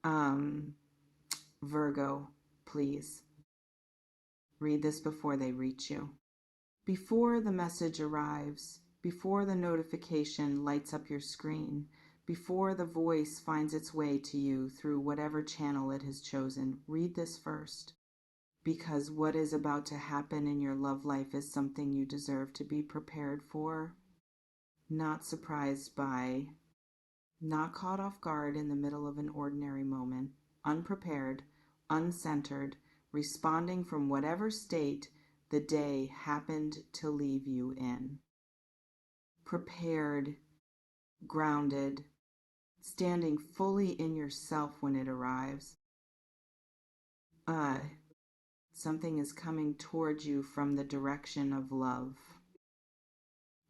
Um, Virgo, please read this before they reach you. Before the message arrives, before the notification lights up your screen, before the voice finds its way to you through whatever channel it has chosen, read this first. Because what is about to happen in your love life is something you deserve to be prepared for, not surprised by, not caught off guard in the middle of an ordinary moment, unprepared, uncentered, responding from whatever state the day happened to leave you in. Prepared, grounded, standing fully in yourself when it arrives. Something is coming towards you from the direction of love.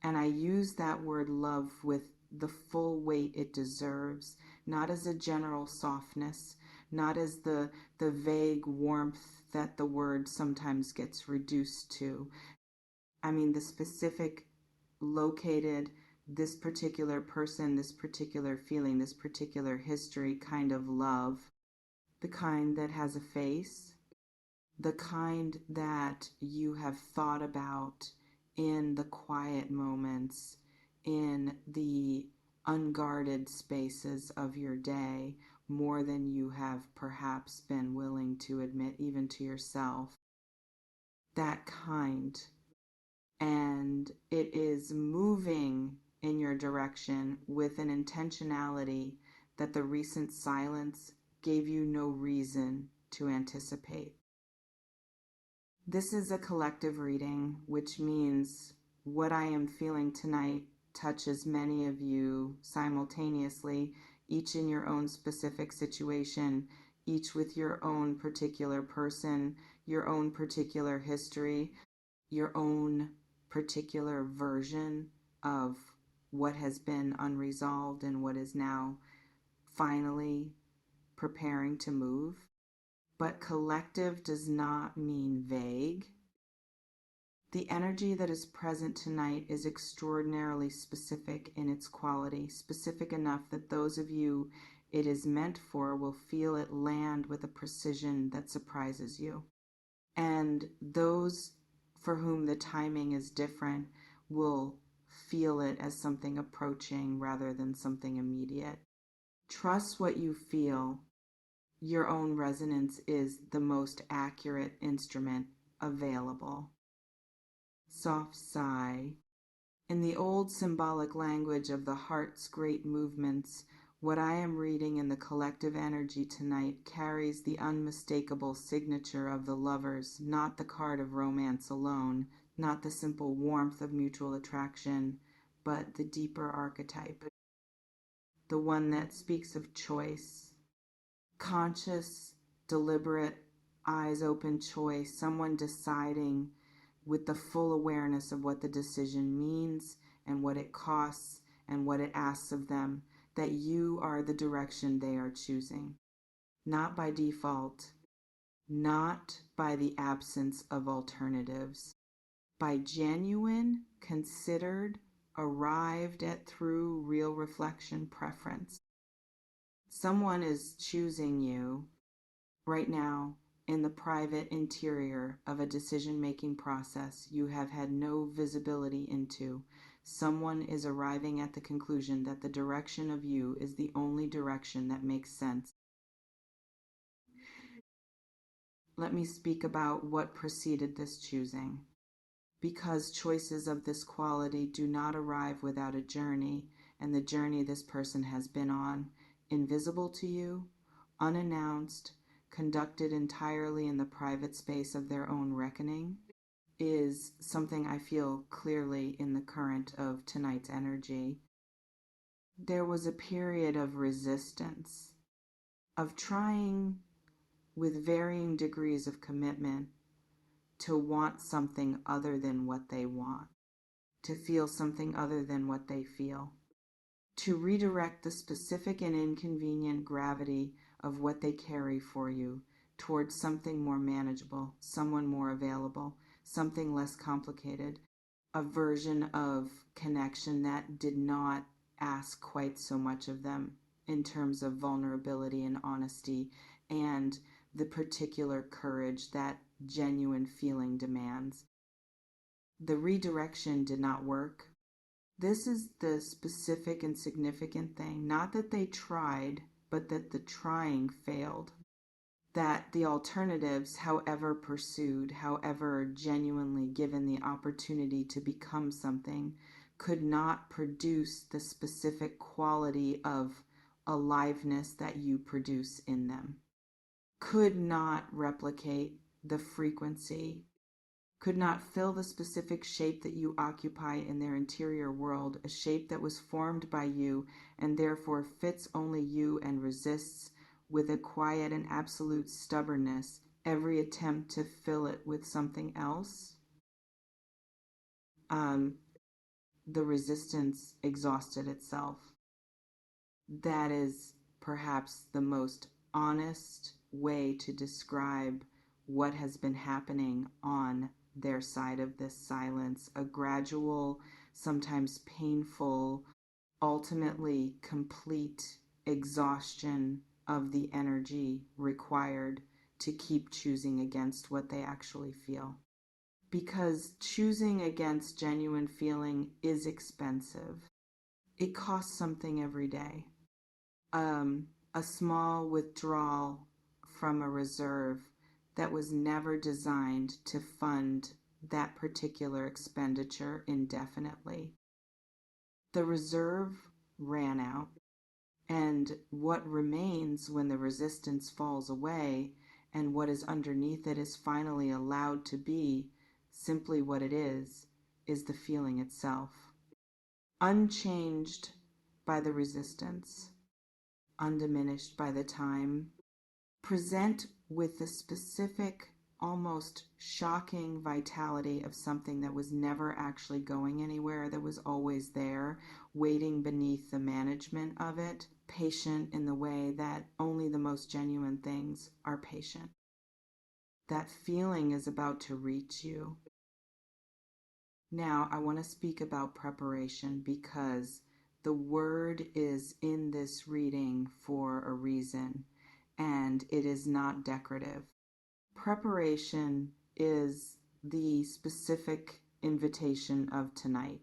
And I use that word love with the full weight it deserves, not as a general softness, not as the vague warmth that the word sometimes gets reduced to. I mean the specific, located, this particular person, this particular feeling, this particular history kind of love, the kind that has a face, the kind that you have thought about in the quiet moments, in the unguarded spaces of your day, more than you have perhaps been willing to admit even to yourself. That kind. And it is moving in your direction with an intentionality that the recent silence gave you no reason to anticipate. This is a collective reading, which means what I am feeling tonight touches many of you simultaneously, each in your own specific situation, each with your own particular person, your own particular history, your own particular version of what has been unresolved and what is now finally preparing to move. But collective does not mean vague. The energy that is present tonight is extraordinarily specific in its quality, specific enough that those of you it is meant for will feel it land with a precision that surprises you. And those for whom the timing is different will feel it as something approaching rather than something immediate. Trust what you feel. Your own resonance is the most accurate instrument available. Soft sigh. In the old symbolic language of the heart's great movements, what I am reading in the collective energy tonight carries the unmistakable signature of the lovers, not the card of romance alone, not the simple warmth of mutual attraction, but the deeper archetype, the one that speaks of choice, conscious, deliberate, eyes open choice, someone deciding with the full awareness of what the decision means and what it costs and what it asks of them, that you are the direction they are choosing. Not by default, not by the absence of alternatives, by genuine, considered, arrived at through real reflection preference. Someone is choosing you right now in the private interior of a decision-making process you have had no visibility into. Someone is arriving at the conclusion that the direction of you is the only direction that makes sense. Let me speak about what preceded this choosing. Because choices of this quality do not arrive without a journey, and the journey this person has been on, invisible to you, unannounced, conducted entirely in the private space of their own reckoning, is something I feel clearly in the current of tonight's energy. There was a period of resistance, of trying with varying degrees of commitment to want something other than what they want, to feel something other than what they feel, to redirect the specific and inconvenient gravity of what they carry for you towards something more manageable, someone more available, something less complicated, a version of connection that did not ask quite so much of them in terms of vulnerability and honesty and the particular courage that genuine feeling demands. The redirection did not work. This is the specific and significant thing. Not that they tried, but that the trying failed. That the alternatives, however pursued, however genuinely given the opportunity to become something, could not produce the specific quality of aliveness that you produce in them, could not replicate the frequency, could not fill the specific shape that you occupy in their interior world, a shape that was formed by you and therefore fits only you and resists with a quiet and absolute stubbornness every attempt to fill it with something else. The resistance exhausted itself. That is perhaps the most honest way to describe what has been happening on their side of this silence, a gradual, sometimes painful, ultimately complete exhaustion of the energy required to keep choosing against what they actually feel. Because choosing against genuine feeling is expensive. It costs something every day. A small withdrawal from a reserve that was never designed to fund that particular expenditure indefinitely. The reserve ran out, and what remains when the resistance falls away and what is underneath it is finally allowed to be simply what it is the feeling itself. Unchanged by the resistance, undiminished by the time, present with the specific, almost shocking vitality of something that was never actually going anywhere, that was always there, waiting beneath the management of it, patient in the way that only the most genuine things are patient. That feeling is about to reach you. Now, I want to speak about preparation because the word is in this reading for a reason, and it is not decorative. Preparation is the specific invitation of tonight,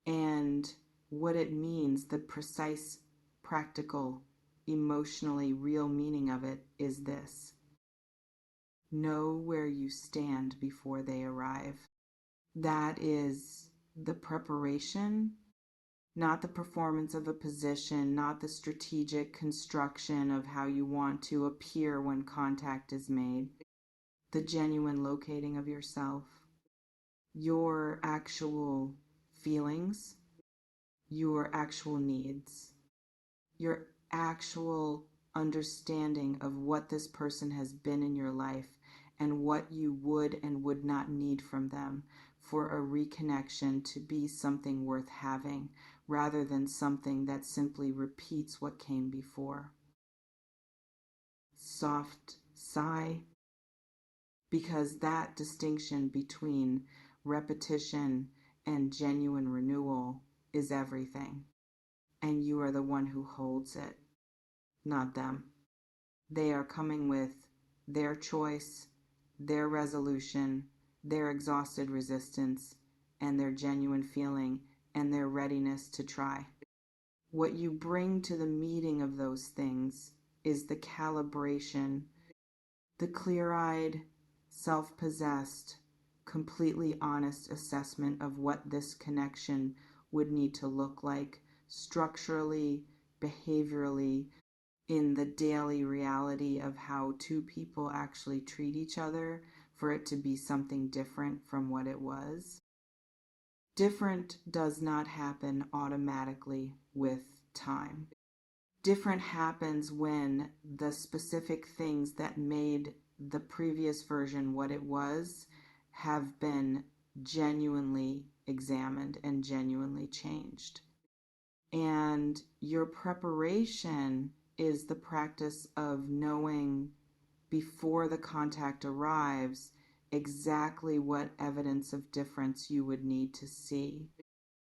and what it means, the precise, practical, emotionally real meaning of it is this: know where you stand before they arrive. That is the preparation, not the performance of a position, not the strategic construction of how you want to appear when contact is made, the genuine locating of yourself, your actual feelings, your actual needs, your actual understanding of what this person has been in your life and what you would and would not need from them for a reconnection to be something worth having rather than something that simply repeats what came before. Soft sigh, because that distinction between repetition and genuine renewal is everything. And you are the one who holds it, not them. They are coming with their choice, their resolution, their exhausted resistance, and their genuine feeling and their readiness to try. What you bring to the meeting of those things is the calibration, the clear-eyed, self-possessed, completely honest assessment of what this connection would need to look like structurally, behaviorally, in the daily reality of how two people actually treat each other for it to be something different from what it was. Different does not happen automatically with time. Different happens when the specific things that made the previous version what it was have been genuinely examined and genuinely changed. And your preparation is the practice of knowing before the contact arrives exactly what evidence of difference you would need to see,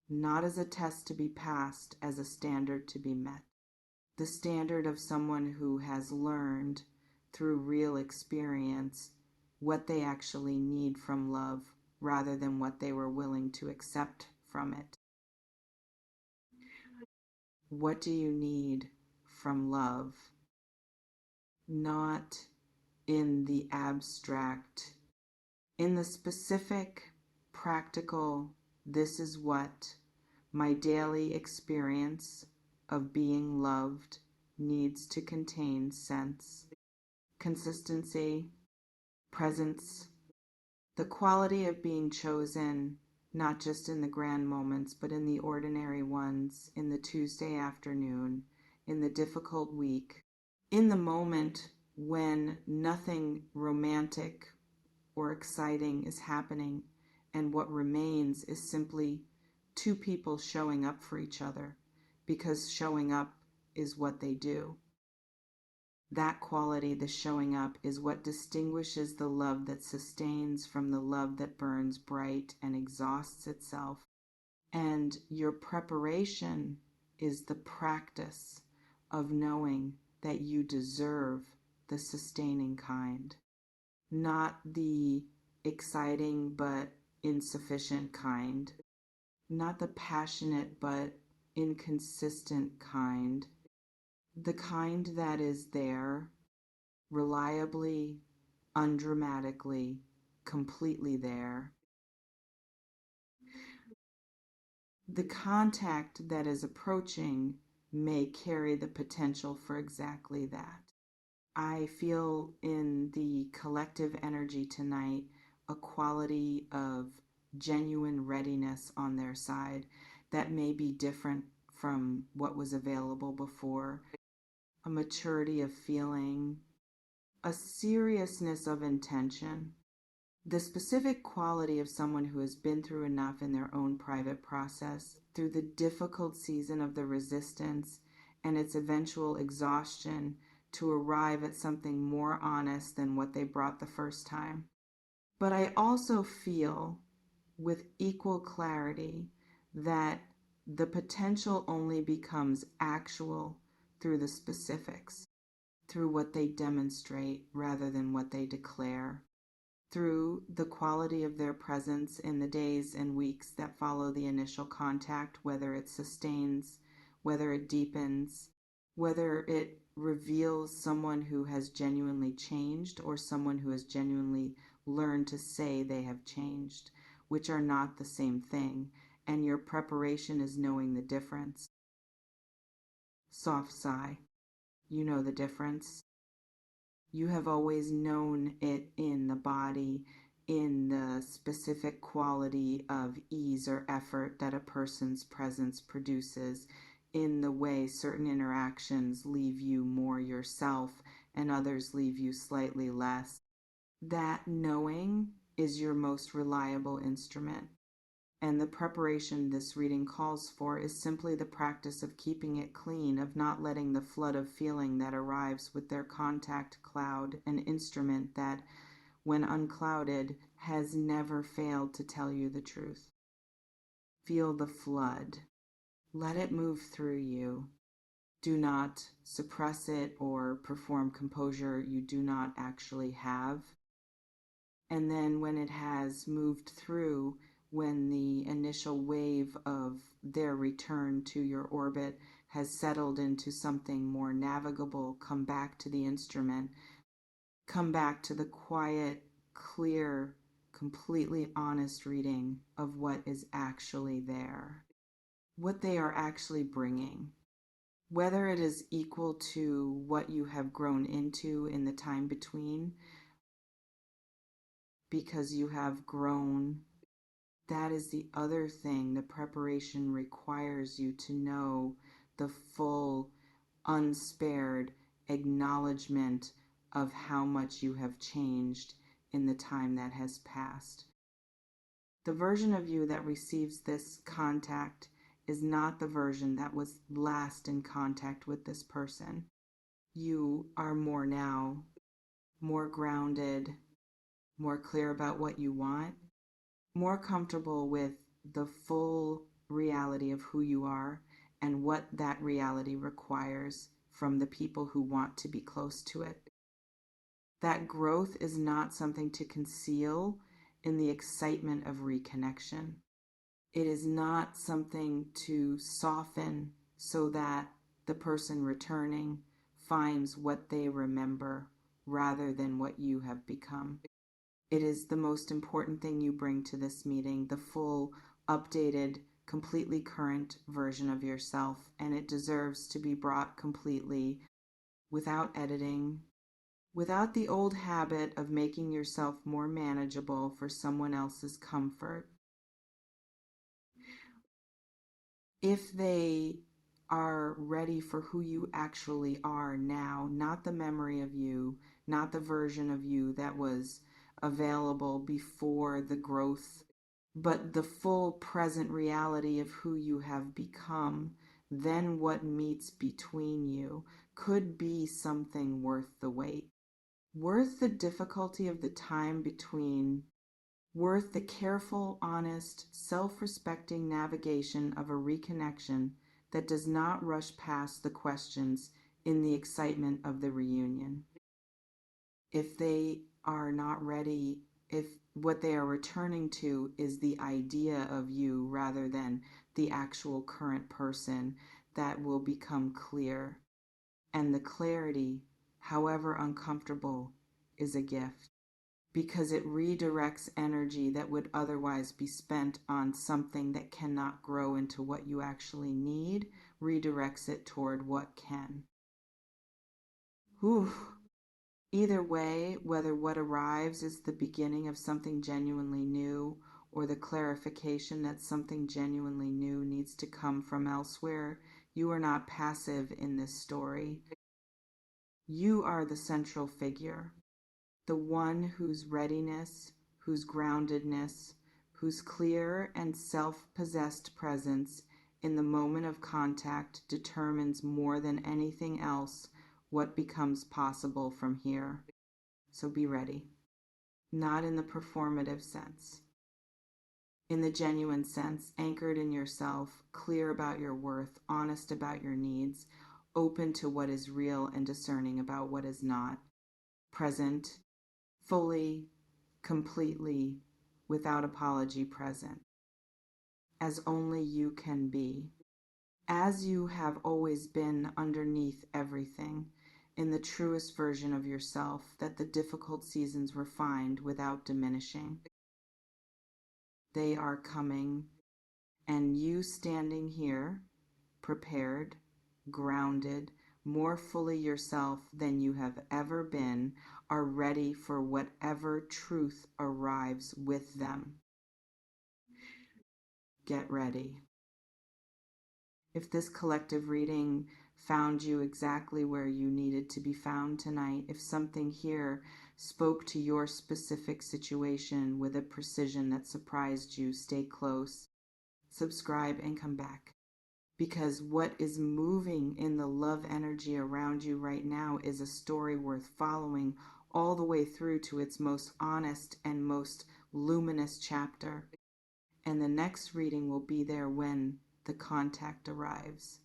not as a test to be passed, as a standard to be met. the standard of someone who has learned through real experience what they actually need from love rather than what they were willing to accept from it. What do you need from love? Not in the abstract, in the specific, practical, this is what my daily experience of being loved needs to contain: sense, consistency, presence, the quality of being chosen, not just in the grand moments, but in the ordinary ones, in the Tuesday afternoon, in the difficult week, in the moment when nothing romantic or exciting is happening, and what remains is simply two people showing up for each other, because showing up is what they do. That quality, the showing up, is what distinguishes the love that sustains from the love that burns bright and exhausts itself. And your preparation is the practice of knowing that you deserve the sustaining kind, not the exciting but insufficient kind, not the passionate but inconsistent kind, the kind that is there, reliably, undramatically, completely there. The contact that is approaching may carry the potential for exactly that. I feel in the collective energy tonight a quality of genuine readiness on their side that may be different from what was available before. A maturity of feeling, a seriousness of intention, the specific quality of someone who has been through enough in their own private process, through the difficult season of the resistance and its eventual exhaustion, to arrive at something more honest than what they brought the first time. But I also feel with equal clarity that the potential only becomes actual through the specifics, through what they demonstrate rather than what they declare, through the quality of their presence in the days and weeks that follow the initial contact, whether it sustains, whether it deepens, whether it reveals someone who has genuinely changed or someone who has genuinely learned to say they have changed, which are not the same thing, and your preparation is knowing the difference. Soft sigh. You know the difference. You have always known it in the body, in the specific quality of ease or effort that a person's presence produces, in the way certain interactions leave you more yourself and others leave you slightly less. That knowing is your most reliable instrument. And the preparation this reading calls for is simply the practice of keeping it clean, of not letting the flood of feeling that arrives with their contact cloud an instrument that, when unclouded, has never failed to tell you the truth. Feel the flood. Let it move through you. Do not suppress it or perform composure you do not actually have. And then when it has moved through, when the initial wave of their return to your orbit has settled into something more navigable, come back to the instrument. Come back to the quiet, clear, completely honest reading of what is actually there, what they are actually bringing. Whether it is equal to what you have grown into in the time between, because you have grown. That is the other thing. The preparation requires you to know the full, unspared acknowledgement of how much you have changed in the time that has passed. The version of you that receives this contact is not the version that was last in contact with this person. You are more now, more grounded, more clear about what you want, more comfortable with the full reality of who you are and what that reality requires from the people who want to be close to it. That growth is not something to conceal in the excitement of reconnection. It is not something to soften so that the person returning finds what they remember rather than what you have become. It is the most important thing you bring to this meeting, the full, updated, completely current version of yourself, and it deserves to be brought completely without editing, without the old habit of making yourself more manageable for someone else's comfort. If they are ready for who you actually are now, not the memory of you, not the version of you that was available before the growth, but the full present reality of who you have become, then what meets between you could be something worth the wait, worth the difficulty of the time between, worth the careful, honest, self-respecting navigation of a reconnection that does not rush past the questions in the excitement of the reunion. If they are not ready, if what they are returning to is the idea of you rather than the actual current person, that will become clear. And the clarity, however uncomfortable, is a gift, because it redirects energy that would otherwise be spent on something that cannot grow into what you actually need, redirects it toward what can. Whew. Either way, whether what arrives is the beginning of something genuinely new or the clarification that something genuinely new needs to come from elsewhere, you are not passive in this story. You are the central figure, the one whose readiness, whose groundedness, whose clear and self-possessed presence in the moment of contact determines more than anything else what becomes possible from here. So be ready. Not in the performative sense. In the genuine sense, anchored in yourself, clear about your worth, honest about your needs, open to what is real and discerning about what is not. Present, fully, completely, without apology present. As only you can be. As you have always been underneath everything, in the truest version of yourself that the difficult seasons refined without diminishing. They are coming, and you standing here, prepared, grounded, more fully yourself than you have ever been, are ready for whatever truth arrives with them. Get ready. If this collective reading found you exactly where you needed to be found tonight, if something here spoke to your specific situation with a precision that surprised you, stay close, subscribe, and come back. Because what is moving in the love energy around you right now is a story worth following all the way through to its most honest and most luminous chapter. And the next reading will be there when the contact arrives.